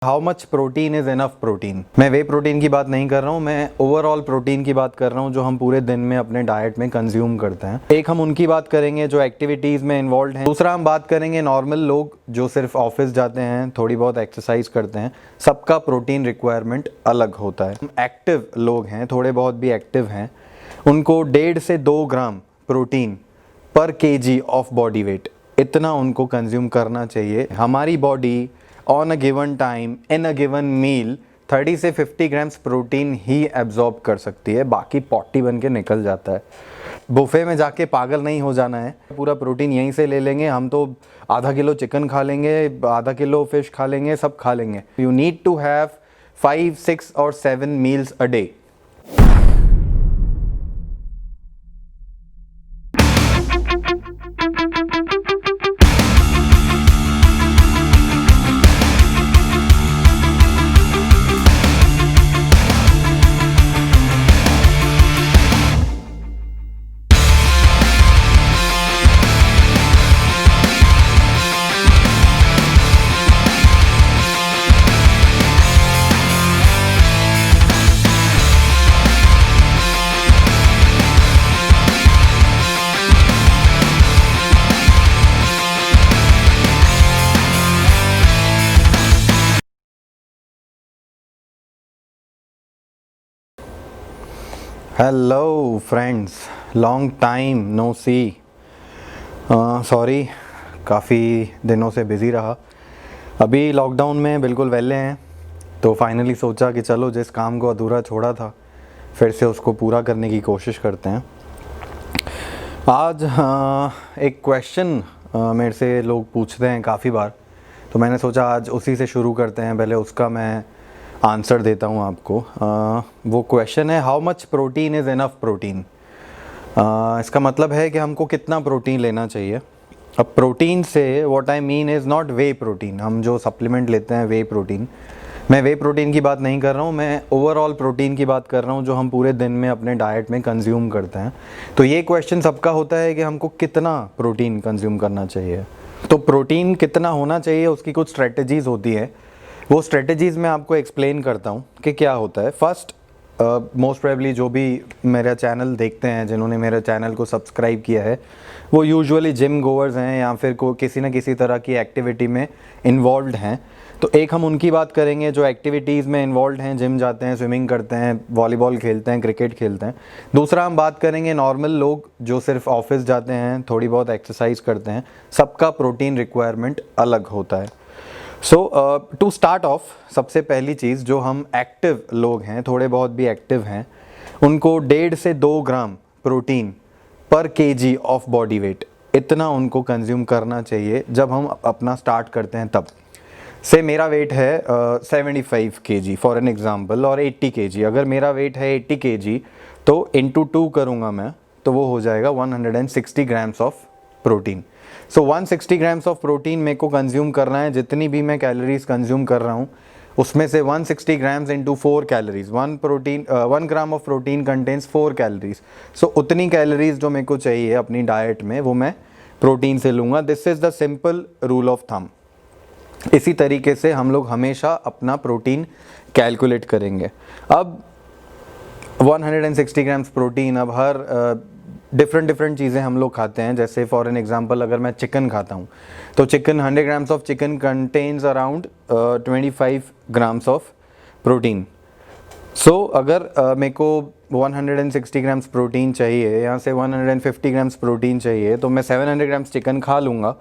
How much protein is enough protein. मैं वे protein की बात नहीं कर रहा हूँ, मैं ओवरऑल प्रोटीन की बात कर रहा हूँ जो हम पूरे दिन में अपने डाइट में कंज्यूम करते हैं। एक हम उनकी बात करेंगे जो एक्टिविटीज़ में इन्वॉल्व हैं, दूसरा हम बात करेंगे नॉर्मल लोग जो सिर्फ ऑफिस जाते हैं, थोड़ी बहुत एक्सरसाइज करते हैं, सबका प्रोटीन रिक्वायरमेंट अलग होता है। एक्टिव लोग हैं, थोड़े बहुत भी एक्टिव हैं, उनको 1.5 से 2 ग्राम प्रोटीन पर केजी ऑफ बॉडी वेट इतना उनको कंज्यूम करना चाहिए। हमारी body on a given time in a given meal 30 से 50 ग्राम्स प्रोटीन ही एब्जॉर्ब कर सकती है, बाकी पॉटी बन के निकल जाता है। बुफे में जाके पागल नहीं हो जाना है, पूरा प्रोटीन यहीं से ले लेंगे। हम तो आधा किलो चिकन खा लेंगे, आधा किलो फिश खा लेंगे, सब खा लेंगे। यू नीड टू हैव 5, 6 और 7 meals a day. Hello friends, long time no see. Sorry, काफ़ी दिनों से बिज़ी रहा। अभी लॉकडाउन में बिल्कुल वेले हैं, तो फाइनली सोचा कि चलो जिस काम को अधूरा छोड़ा था फिर से उसको पूरा करने की कोशिश करते हैं। आज एक क्वेश्चन मेरे से लोग पूछते हैं काफ़ी बार, तो मैंने सोचा आज उसी से शुरू करते हैं। पहले उसका मैं आंसर देता हूँ आपको। वो क्वेश्चन है, how much protein is enough protein. इसका मतलब है कि हमको कितना प्रोटीन लेना चाहिए। अब प्रोटीन से what I mean is not way protein. हम जो सप्लीमेंट लेते हैं वे प्रोटीन, मैं वे प्रोटीन की बात नहीं कर रहा हूँ, मैं ओवरऑल प्रोटीन की बात कर रहा हूँ जो हम पूरे दिन में अपने डाइट में कंज्यूम करते हैं। तो ये क्वेश्चन सबका होता है कि हमको कितना प्रोटीन कंज्यूम करना चाहिए। तो प्रोटीन कितना होना चाहिए उसकी कुछ स्ट्रेटजीज़ होती हैं। वो स्ट्रेटजीज़ मैं आपको एक्सप्लेन करता हूँ कि क्या होता है। फर्स्ट, मोस्ट प्रोबेबली जो भी मेरा चैनल देखते हैं, जिन्होंने मेरे चैनल को सब्सक्राइब किया है, वो यूजुअली जिम गोअर्स हैं या फिर किसी न किसी तरह की एक्टिविटी में इन्वॉल्व हैं। तो एक हम उनकी बात करेंगे जो एक्टिविटीज़ में इन्वॉल्व हैं, जिम जाते हैं, स्विमिंग करते हैं, वॉलीबॉल खेलते हैं, क्रिकेट खेलते हैं। दूसरा हम बात करेंगे नॉर्मल लोग जो सिर्फ ऑफिस जाते हैं, थोड़ी बहुत एक्सरसाइज करते हैं, सबका प्रोटीन रिक्वायरमेंट अलग होता है। सो टू स्टार्ट ऑफ, सबसे पहली चीज़, जो हम एक्टिव लोग हैं, थोड़े बहुत भी एक्टिव हैं, उनको 1.5 से 2 ग्राम प्रोटीन पर केजी ऑफ बॉडी वेट इतना उनको कंज्यूम करना चाहिए जब हम अपना स्टार्ट करते हैं। तब से मेरा वेट है 75 केजी फॉर एन एग्जांपल, और 80 केजी। अगर मेरा वेट है 80 केजी तो इंटू 2 करूँगा मैं, तो वो हो जाएगा 160 grams of protein. So 160 grams of protein मेरे को कंज्यूम करना है। जितनी भी मैं कैलोरीज कंज्यूम कर रहा हूँ उसमें से 160 grams into 4 calories, 1 gram of protein contains 4 calories. So उतनी कैलोरीज जो मेरे को चाहिए अपनी डाइट में वो मैं प्रोटीन से लूँगा। This is the simple rule of thumb. इसी तरीके से हम लोग हमेशा अपना प्रोटीन कैलकुलेट करेंगे। अब 160 ग्राम्स प्रोटीन, अब हर डिफरेंट चीज़ें हम लोग खाते हैं। जैसे फॉर एन एग्जांपल, अगर मैं चिकन खाता हूँ तो chicken 100 grams of chicken contains around 25 grams of protein. So अगर मेरे को 160 ग्राम्स प्रोटीन चाहिए, यहाँ से 150 ग्राम्स प्रोटीन चाहिए, तो मैं 700 ग्राम्स चिकन खा लूँगा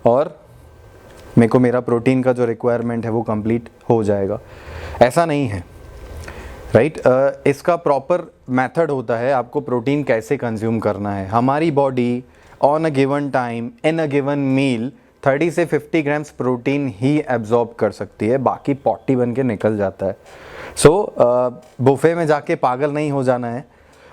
और मेरे को मेरा प्रोटीन का जो रिक्वायरमेंट है वो कंप्लीट हो जाएगा। ऐसा नहीं है, राइट। इसका प्रॉपर मेथड होता है आपको प्रोटीन कैसे कंज्यूम करना है। हमारी body on a given time in a given meal 30 से 50 ग्राम्स प्रोटीन ही एब्जॉर्ब कर सकती है, बाकी पॉटी बन के निकल जाता है। सो बुफे में जाके पागल नहीं हो जाना है।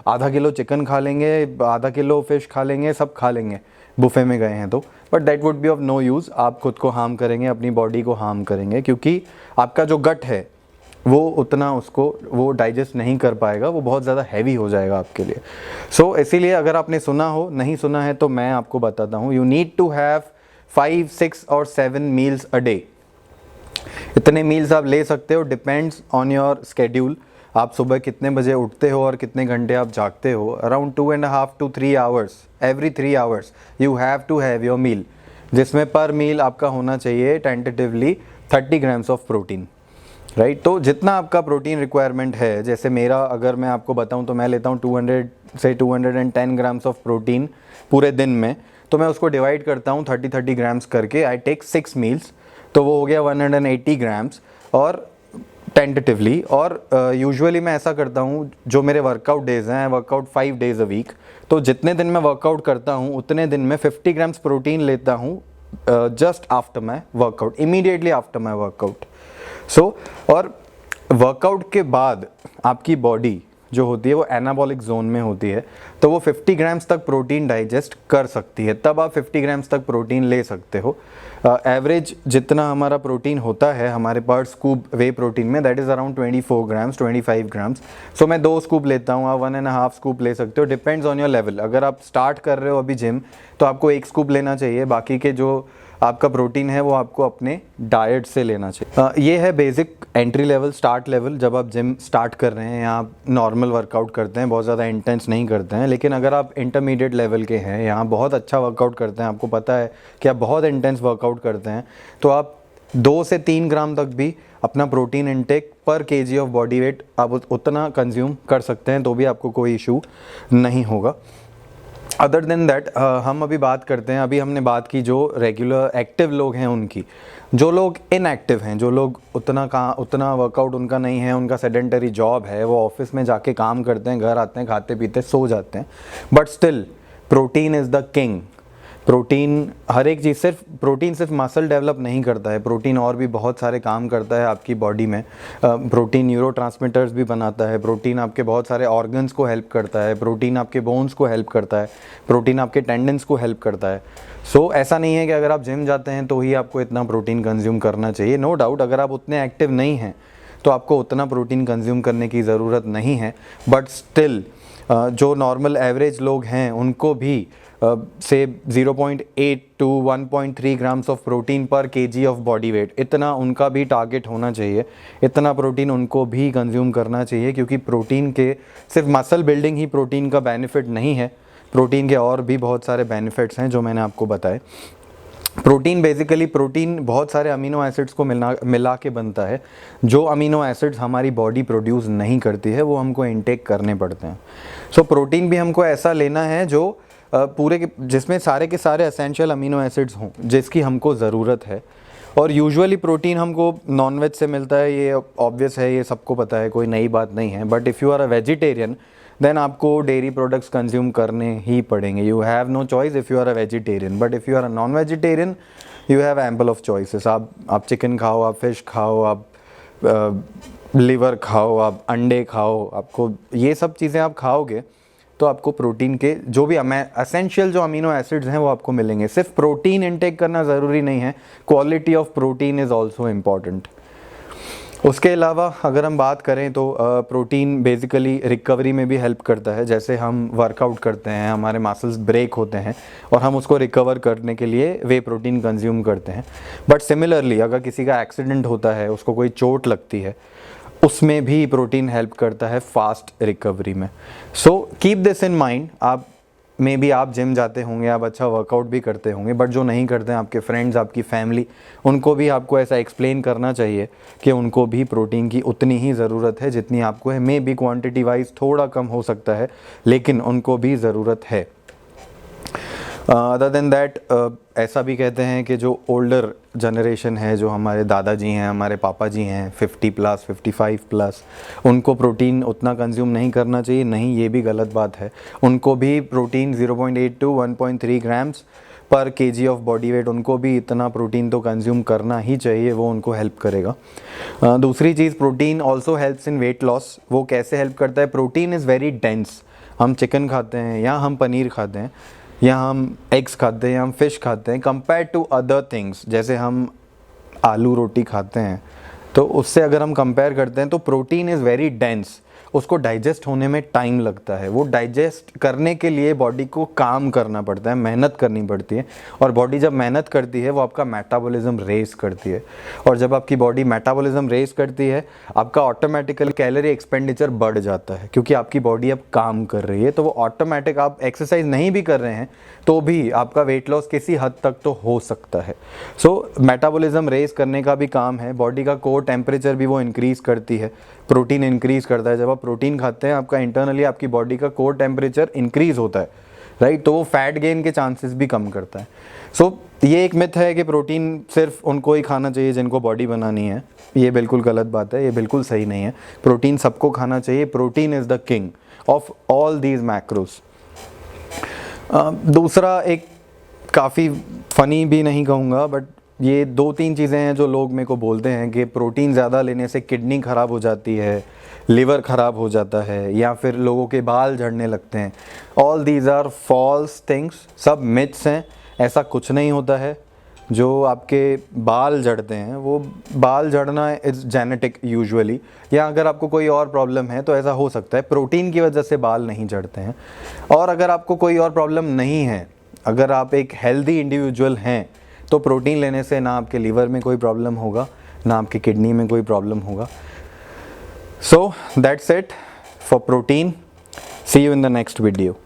आधा किलो चिकन खा लेंगे, आधा किलो फिश खा लेंगे, सब खा लेंगे बुफे में गए हैं तो, but that would be of no use. आप खुद को हार्म करेंगे, अपनी बॉडी को हार्म करेंगे, क्योंकि आपका जो गट है वो उतना उसको वो डाइजेस्ट नहीं कर पाएगा, वो बहुत ज़्यादा हैवी हो जाएगा आपके लिए। सो इसीलिए अगर आपने सुना हो, नहीं सुना है तो मैं आपको बताता हूँ, यू नीड टू हैव 5, 6 और 7 मील्स अ डे। इतने मील्स आप ले सकते हो, डिपेंड्स ऑन योर स्केड्यूल। आप सुबह कितने बजे उठते हो और कितने घंटे आप जागते हो। Around 2.5 to 3 hours, every 3 hours you have to have your meal, जिसमें पर मील आपका होना चाहिए tentatively 30 grams of protein, right. तो जितना आपका प्रोटीन रिक्वायरमेंट है, जैसे मेरा अगर मैं आपको बताऊं तो मैं लेता हूं 200 से 210 ग्राम्स ऑफ प्रोटीन पूरे दिन में। तो मैं उसको डिवाइड करता हूं 30 ग्राम्स करके, आई टेक 6 मील्स, तो वो हो गया 180 ग्राम्स और टेंटेटिवली। और यूजुअली मैं ऐसा करता हूँ, जो मेरे वर्कआउट डेज हैं, वर्कआउट 5 डेज अ वीक, तो जितने दिन मैं वर्कआउट करता हूँ उतने दिन में 50 ग्राम्स प्रोटीन लेता हूँ just after my workout, immediately after my workout. So और वर्कआउट के बाद आपकी बॉडी जो होती है वो एनाबॉलिक जोन में होती है, तो वो 50 ग्राम्स तक प्रोटीन डाइजेस्ट कर सकती है, तब आप 50 ग्राम्स तक प्रोटीन ले सकते हो। एवरेज जितना हमारा प्रोटीन होता है हमारे पर स्कूप वे प्रोटीन में, that is around 24 grams 25 grams. So मैं 2 स्कूप लेता हूँ, आप 1.5 स्कूप ले सकते हो, डिपेंड्स ऑन योर लेवल। अगर आप स्टार्ट कर रहे हो अभी जिम, तो आपको 1 स्कूप लेना चाहिए, बाकी के जो आपका प्रोटीन है वो आपको अपने डाइट से लेना चाहिए। ये है basic entry level, start level, जब आप जिम स्टार्ट कर रहे हैं या आप नॉर्मल वर्कआउट करते हैं, बहुत ज़्यादा इंटेंस नहीं करते हैं। लेकिन अगर आप इंटरमीडिएट लेवल के हैं, यहाँ बहुत अच्छा वर्कआउट करते हैं, आपको पता है कि आप बहुत इंटेंस वर्कआउट करते हैं, तो आप 2 से 3 ग्राम तक भी अपना प्रोटीन इनटेक पर केजी ऑफ बॉडी वेट आप उतना कंज्यूम कर सकते हैं, तो भी आपको कोई इशू नहीं होगा। अदर देन दैट हम अभी बात करते हैं, अभी हमने बात की जो रेगुलर एक्टिव लोग हैं उनकी। जो लोग इनएक्टिव हैं, जो लोग उतना वर्कआउट उनका नहीं है, उनका सेडेंटरी जॉब है, वो ऑफिस में जाके काम करते हैं, घर आते हैं, खाते पीते सो जाते हैं, but still protein is the king. Protein हर एक चीज़, सिर्फ प्रोटीन सिर्फ मसल डेवलप नहीं करता है, प्रोटीन और भी बहुत सारे काम करता है आपकी बॉडी में। प्रोटीन न्यूरोट्रांसमीटर्स भी बनाता है, प्रोटीन आपके बहुत सारे ऑर्गन्स को हेल्प करता है, प्रोटीन आपके बोन्स को हेल्प करता है, प्रोटीन आपके टेंडन्स को हेल्प करता है। सो ऐसा नहीं है कि अगर आप जिम जाते हैं तो ही आपको इतना प्रोटीन कंज्यूम करना चाहिए। नो डाउट, अगर आप उतने एक्टिव नहीं हैं तो आपको उतना प्रोटीन कंज्यूम करने की ज़रूरत नहीं है, बट स्टिल जो नॉर्मल एवरेज लोग हैं उनको भी से 0.8 to 1.3 ग्राम्स ऑफ प्रोटीन पर केजी ऑफ बॉडी वेट, इतना उनका भी टारगेट होना चाहिए, इतना प्रोटीन उनको भी कंज्यूम करना चाहिए। क्योंकि प्रोटीन के सिर्फ मसल बिल्डिंग ही प्रोटीन का बेनिफिट नहीं है, प्रोटीन के और भी बहुत सारे बेनिफिट्स हैं जो मैंने आपको बताए। प्रोटीन बेसिकली, प्रोटीन बहुत सारे अमीनो एसिड्स को मिला के बनता है। जो अमीनो एसिड्स हमारी बॉडी प्रोड्यूस नहीं करती है वो हमको इनटेक करने पड़ते हैं। सो प्रोटीन भी हमको ऐसा लेना है जो पूरे के जिसमें सारे के सारे एसेंशियल अमीनो एसिड्स हों जिसकी हमको ज़रूरत है। और यूजुअली प्रोटीन हमको नॉनवेज से मिलता है, ये ऑब्वियस है, ये सबको पता है, कोई नई बात नहीं है। But if you are a vegetarian then आपको डेयरी प्रोडक्ट्स कंज्यूम करने ही पड़ेंगे। You have no choice if you are a vegetarian. But if you are a non vegetarian you have ample of choices. आप chicken खाओ, आप fish खाओ, आप liver खाओ, आप अंडे खाओ, आपको ये सब चीज़ें आप खाओगे तो आपको प्रोटीन के जो भी एसेंशियल जो अमीनो एसिड्स हैं वो आपको मिलेंगे। सिर्फ प्रोटीन इनटेक करना ज़रूरी नहीं है, quality of protein is also important. उसके अलावा अगर हम बात करें तो प्रोटीन बेसिकली रिकवरी में भी हेल्प करता है। जैसे हम वर्कआउट करते हैं, हमारे मसल्स ब्रेक होते हैं और हम उसको रिकवर करने के लिए वे प्रोटीन कंज्यूम करते हैं। बट सिमिलरली अगर किसी का एक्सीडेंट होता है, उसको कोई चोट लगती है, उसमें भी प्रोटीन हेल्प करता है फास्ट रिकवरी में। So keep this in mind. आप मे बी आप जिम जाते होंगे, आप अच्छा वर्कआउट भी करते होंगे, बट जो नहीं करते हैं, आपके फ्रेंड्स, आपकी फैमिली, उनको भी आपको ऐसा एक्सप्लेन करना चाहिए कि उनको भी प्रोटीन की उतनी ही ज़रूरत है जितनी आपको है। मे बी क्वांटिटी वाइज थोड़ा कम हो सकता है, लेकिन उनको भी ज़रूरत है। अदर देन दैट ऐसा भी कहते हैं कि जो ओल्डर जनरेशन है, जो हमारे दादाजी हैं, हमारे पापा जी हैं, 50+, 55+, उनको प्रोटीन उतना कंज्यूम नहीं करना चाहिए। नहीं, ये भी गलत बात है। उनको भी प्रोटीन 0.8 to 1.3 ग्राम्स पर केजी ऑफ बॉडी वेट, उनको भी इतना प्रोटीन तो कंज्यूम करना ही चाहिए, वो उनको हेल्प करेगा। दूसरी चीज़, protein also helps in weight loss. वो कैसे हेल्प करता है? Protein is very dense. हम चिकन खाते हैं या हम पनीर खाते हैं या हम एग्स खाते हैं या हम फिश खाते हैं, कंपेयर टू अदर थिंग्स, जैसे हम आलू रोटी खाते हैं, तो उससे अगर हम कंपेयर करते हैं तो प्रोटीन इज़ वेरी डेंस उसको डाइजेस्ट होने में टाइम लगता है। वो डाइजेस्ट करने के लिए बॉडी को काम करना पड़ता है, मेहनत करनी पड़ती है। और बॉडी जब मेहनत करती है वो आपका मेटाबॉलिज्म रेस करती है, और जब आपकी बॉडी मेटाबॉलिज्म रेस करती है आपका ऑटोमेटिकली कैलोरी एक्सपेंडिचर बढ़ जाता है, क्योंकि आपकी बॉडी अब काम कर रही है। तो वो ऑटोमेटिक, आप एक्सरसाइज नहीं भी कर रहे हैं तो भी आपका वेट लॉस किसी हद तक तो हो सकता है। सो मेटाबॉलिज्म रेस करने का भी काम है। बॉडी का कोर टेम्परेचर भी वो इंक्रीज़ करती है, प्रोटीन इंक्रीज़ करता है। जब आप प्रोटीन खाते हैं आपका इंटरनली आपकी बॉडी का कोर टेम्परेचर इंक्रीज़ होता है, राइट। तो वो फैट गेन के चांसेस भी कम करता है। सो ये एक मिथ है कि प्रोटीन सिर्फ उनको ही खाना चाहिए जिनको बॉडी बनानी है। ये बिल्कुल गलत बात है, ये बिल्कुल सही नहीं है। प्रोटीन सबको खाना चाहिए। Protein is the king of all these macros. दूसरा एक काफ़ी फ़नी भी नहीं कहूँगा, बट ये 2-3 चीज़ें हैं जो लोग मेरे को बोलते हैं कि प्रोटीन ज़्यादा लेने से किडनी ख़राब हो जाती है, लिवर ख़राब हो जाता है, या फिर लोगों के बाल झड़ने लगते हैं। All these are false things, सब मिथ्स हैं। ऐसा कुछ नहीं होता है। जो आपके बाल झड़ते हैं वो बाल झड़ना इज़ जेनेटिक यूजुअली, या अगर आपको कोई और प्रॉब्लम है तो ऐसा हो सकता है। प्रोटीन की वजह से बाल नहीं झड़ते हैं। और अगर आपको कोई और प्रॉब्लम नहीं है, अगर आप एक हेल्दी इंडिविजुअल हैं, तो प्रोटीन लेने से ना आपके लीवर में कोई प्रॉब्लम होगा, ना आपकी किडनी में कोई प्रॉब्लम होगा। So that's it for protein. See you in the next video.